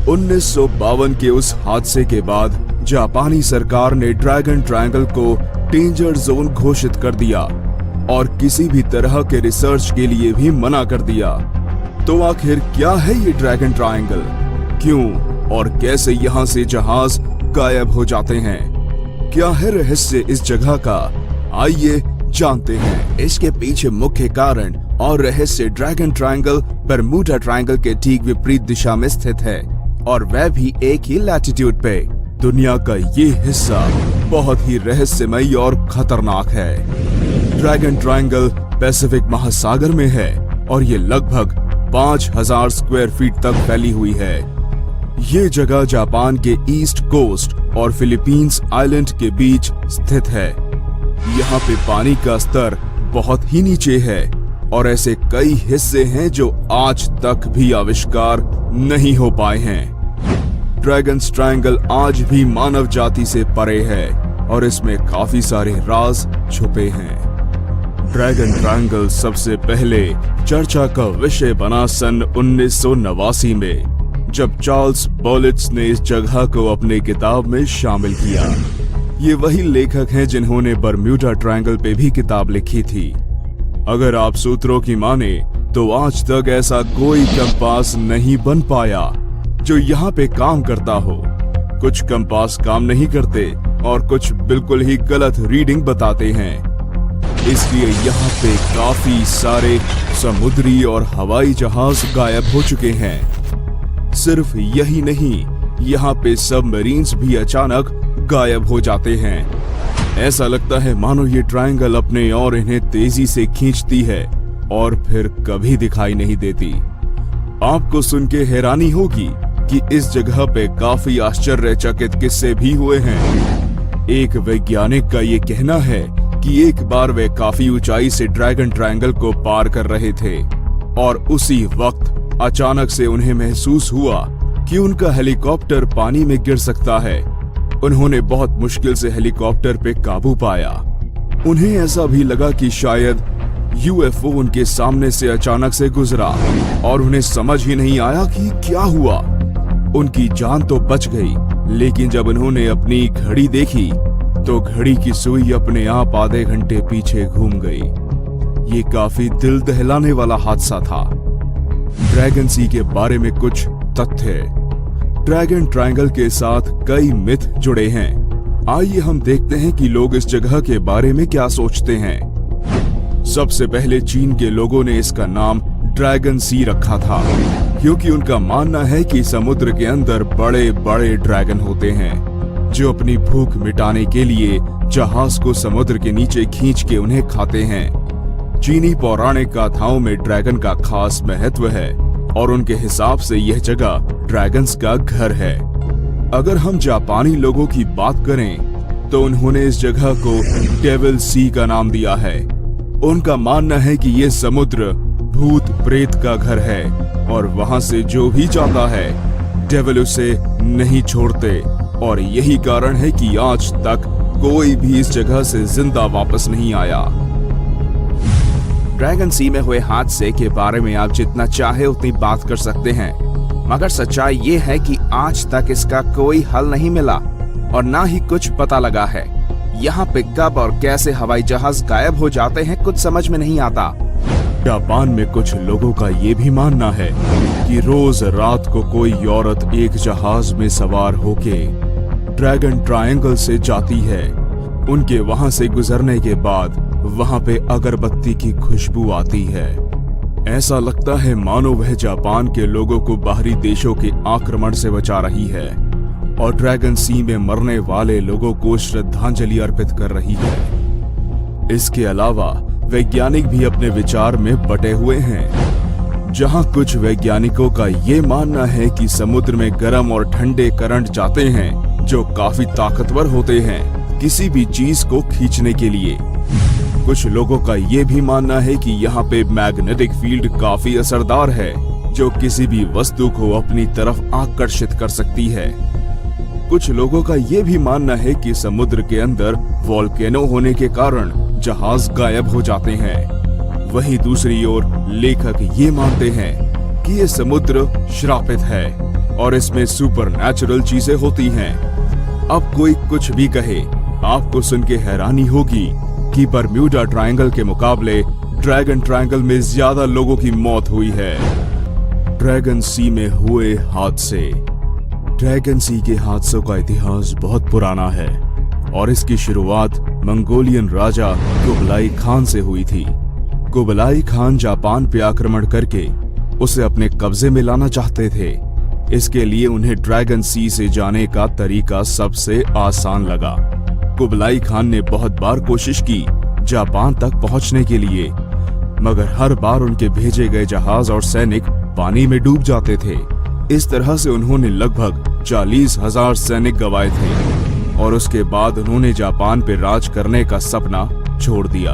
1952 के उस हादसे के बाद जापानी सरकार ने ड्रैगन ट्रायंगल को डेंजर जोन घोषित कर दिया और किसी भी तरह के रिसर्च के लिए भी मना कर दिया। तो आखिर क्या है ये ड्रैगन ट्रायंगल, क्यों और कैसे यहाँ से जहाज गायब हो जाते हैं, क्या है रहस्य इस जगह का, आइए जानते हैं। इसके पीछे मुख्य कारण और रहस्य ड्रैगन ट्रायंगल बरमूडा ट्रायंगल के ठीक विपरीत दिशा में स्थित है और वह भी एक ही लैटिट्यूड पे। दुनिया का ये हिस्सा बहुत ही रहस्यमय और खतरनाक है। ड्रैगन ट्रायंगल पैसिफिक महासागर में है और ये लगभग 5000 स्क्वायर फीट तक फैली हुई है। ये जगह जापान के ईस्ट कोस्ट और फिलीपींस आइलैंड के बीच स्थित है। यहाँ पे पानी का स्तर बहुत ही नीचे है और ऐसे कई हिस्से हैं जो आज तक भी आविष्कार नहीं हो पाए हैं। ड्रैगन ट्रायंगल आज भी मानव जाति से परे है और इसमें काफी सारे राज छुपे हैं। ड्रैगन ट्रायंगल सबसे पहले चर्चा का विषय बना सन 1989 में, जब चार्ल्स बॉलिट्स ने इस जगह को अपने किताब में शामिल किया। ये वही लेखक हैं जिन्होंने बरम्यूडा ट्रायंगल पे भी किताब लिखी थी। अगर आप सूत्रों की माने तो आज तक ऐसा कोई कंपास नहीं बन पाया जो यहाँ पे काम करता हो। कुछ कंपास काम नहीं करते और कुछ बिल्कुल ही गलत रीडिंग बताते हैं। इसलिए यहाँ पे काफी सारे समुद्री और हवाई जहाज गायब हो चुके हैं। सिर्फ यही नहीं, यहाँ पे सबमरीन्स भी अचानक गायब हो जाते हैं। ऐसा लगता है मानो ये ट्रायंगल अपने और इन्हें तेजी से खींचती है और फिर कभी दिखाई नहीं देती। आपको सुन के हैरानी होगी कि इस जगह पे काफी आश्चर्यचकित किस्से भी हुए हैं। एक वैज्ञानिक का ये कहना है कि एक बार वे काफी ऊंचाई से ड्रैगन ट्रायंगल को पार कर रहे थे और उसी वक्त अचानक से उन्हें महसूस हुआ कि उनका हेलीकॉप्टर पानी में गिर सकता है। उन्होंने बहुत मुश्किल से हेलीकॉप्टर पे काबू पाया। उन्हें ऐसा भी लगा कि शायद यूएफओ उनके सामने से अचानक से गुजरा और उन्हें समझ ही नहीं आया कि क्या हुआ। उनकी जान तो बच गई, लेकिन जब उन्होंने अपनी घड़ी देखी तो घड़ी की सुई अपने आप आधे घंटे पीछे घूम गई। ये काफी दिल दहलाने वाला हादसा था। ड्रैगन सी के बारे में कुछ तथ्य। ड्रैगन ट्रायंगल के साथ कई मिथ जुड़े हैं। आइए हम देखते हैं कि लोग इस जगह के बारे में क्या सोचते हैं। सबसे पहले चीन के लोगों ने इसका नाम ड्रैगन सी रखा था क्योंकि उनका मानना है कि समुद्र के अंदर बड़े बड़े ड्रैगन होते हैं जो अपनी भूख मिटाने के लिए जहाज को समुद्र के नीचे खींच के उन्हें खाते हैं। चीनी पौराणिक गाथाओं में ड्रैगन का खास महत्व है और उनके हिसाब से यह जगह ड्रैगन्स का घर है। अगर हम जापानी लोगों की बात करें तो उन्होंने इस जगह को डेविल सी का नाम दिया है। उनका मानना है कि ये समुद्र भूत प्रेत का घर है और वहां से जो भी जाता है डेविल उसे नहीं छोड़ते और यही कारण है कि आज तक कोई भी इस जगह से जिंदा वापस नहीं आया। ड्रैगन सी में हुए हादसे के बारे में आप जितना चाहे उतनी बात कर सकते हैं, मगर सच्चाई ये है कि आज तक इसका कोई हल नहीं मिला और ना ही कुछ पता लगा है। यहाँ पे कब और कैसे हवाई जहाज गायब हो जाते हैं कुछ समझ में नहीं आता। जापान में कुछ लोगों का ये भी मानना है कि रोज रात को कोई औरत एक जहाज में सवार होके ड्रैगन ट्रायंगल से जाती है। उनके वहां से गुजरने के बाद वहां पे अगरबत्ती की खुशबू आती है। ऐसा लगता है मानो वह जापान के लोगों को बाहरी देशों के आक्रमण से बचा रही है और ड्रैगन सी में मरने वाले लोगों को श्रद्धांजलि अर्पित कर रही है। इसके अलावा वैज्ञानिक भी अपने विचार में बटे हुए हैं। जहां कुछ वैज्ञानिकों का ये मानना है कि समुद्र में गर्म और ठंडे करंट जाते हैं जो काफी ताकतवर होते हैं किसी भी चीज को खींचने के लिए। कुछ लोगों का ये भी मानना है कि यहाँ पे मैग्नेटिक फील्ड काफी असरदार है जो किसी भी वस्तु को अपनी तरफ आकर्षित कर सकती है। कुछ लोगों का ये भी मानना है कि समुद्र के अंदर वोल्केनो होने के कारण जहाज गायब हो जाते हैं। वहीं दूसरी ओर लेखक ये मानते हैं कि ये समुद्र श्रापित है और इसमें सुपरनैचुरल चीजें होती हैं। अब कोई कुछ भी कहे, आपको सुन के हैरानी होगी कि बरम्यूडा ट्रायंगल के मुकाबले ड्रैगन ट्रायंगल में ज्यादा लोगों की मौत हुई है। ड्रैगन सी में हुए हादसे। ड्रैगन सी के हादसों का इतिहास बहुत पुराना है और इसकी शुरुआत मंगोलियन राजा कुबलाई खान से हुई थी। कुबलाई खान जापान पे आक्रमण करके उसे अपने कब्जे में लाना चाहते थे। इसके लिए उन्हें ड्रैगन सी से जाने का तरीका सबसे आसान लगा। कुबलाई खान ने बहुत बार कोशिश की जापान तक पहुंचने के लिए, मगर हर बार उनके भेजे गए जहाज और सैनिक पानी में डूब जाते थे। इस तरह से उन्होंने लगभग 40,000 सैनिक गंवाए थे और उसके बाद उन्होंने जापान पे राज करने का सपना छोड़ दिया।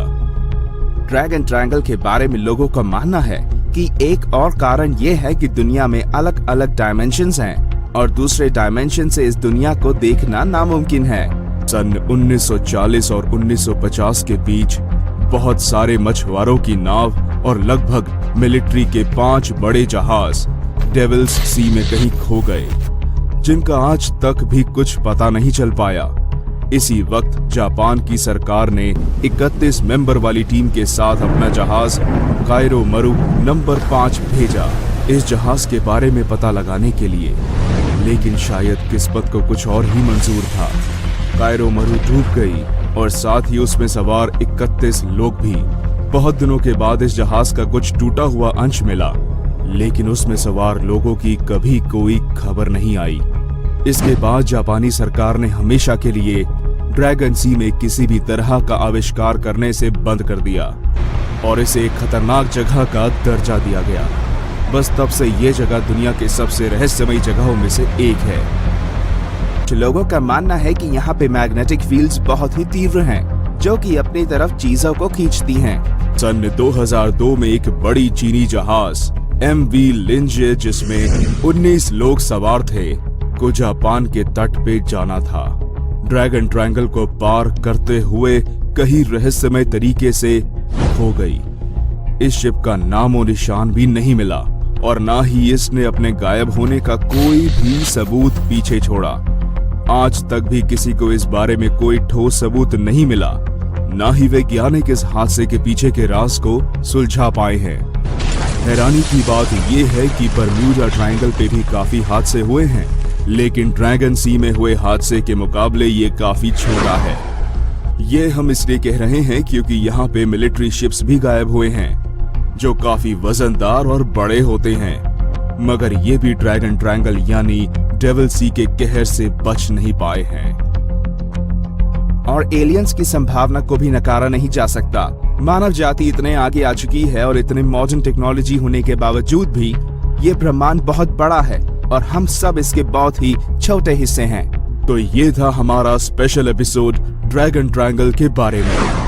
ड्रैगन ट्रायंगल के बारे में लोगों का मानना है कि एक और कारण ये है कि दुनिया में अलग अलग डायमेंशंस हैं और दूसरे डायमेंशन से इस दुनिया को देखना नामुमकिन है। सन 1940 और 1950 के बीच बहुत सारे मछुआरों की नाव और लगभग मिलिट्री के 5 बड़े जहाज डेविल्स सी में कहीं खो गए, जिनका आज तक भी कुछ पता नहीं चल पाया। इसी वक्त जापान की सरकार ने 31 मेंबर वाली टीम के साथ अपना जहाज कायरो मरु नंबर 5 भेजा इस जहाज के बारे में पता लगाने के लिए, लेकिन शायद किस्मत को कुछ और ही मंजूर था। कायरो मरु डूब गई और साथ ही उसमें सवार 31 लोग भी। बहुत दिनों के बाद इस जहाज का कुछ टूटा हुआ अंश मिला, लेकिन उसमें सवार लोगों की कभी कोई खबर नहीं आई। इसके बाद जापानी सरकार ने हमेशा के लिए ड्रैगन सी में किसी भी तरह का आविष्कार करने से बंद कर दिया और इसे एक खतरनाक जगह का दर्जा दिया गया। बस तब से ये जगह दुनिया के सबसे रहस्यमयी जगहों में से एक है। लोगों का मानना है कि यहाँ पे मैग्नेटिक फील्ड्स बहुत ही तीव्र हैं, जो कि अपनी तरफ चीजों को खींचती हैं। सन 2002 में एक बड़ी चीनी जहाज MV लिंजे, जिसमें 19 लोग सवार थे, को जापान के तट पे जाना था। ड्रैगन ट्रायंगल को पार करते हुए कहीं रहस्यमय तरीके से खो गई। इस शिप का नामो निशान भी नहीं मिला और ना ही इसने अपने गायब होने का कोई भी सबूत पीछे छोड़ा। आज तक भी किसी को इस बारे में कोई ठोस सबूत नहीं मिला, ना ही वैज्ञानिक इस हादसे के पीछे के राज को सुलझा पाए हैं। हैरानी की बात यह है कि बरम्यूडा ट्रायंगल पे भी काफी हादसे हुए हैं, लेकिन ड्रैगन सी में हुए हादसे के मुकाबले ये काफी छोटा है। ये हम इसलिए कह रहे हैं क्योंकि यहाँ पे मिलिट्री शिप्स भी गायब हुए हैं, जो काफी वजनदार और बड़े होते हैं, मगर ये भी ड्रैगन ट्रायंगल यानी डेविल सी के कहर से बच नहीं पाए हैं। और एलियंस की संभावना को भी नकारा नहीं जा सकता। मानव जाति इतने आगे आ चुकी है और इतने मॉडर्न टेक्नोलॉजी होने के बावजूद भी ये ब्रह्मांड बहुत बड़ा है और हम सब इसके बहुत ही छोटे हिस्से हैं। तो ये था हमारा स्पेशल एपिसोड ड्रैगन ट्रायंगल के बारे में।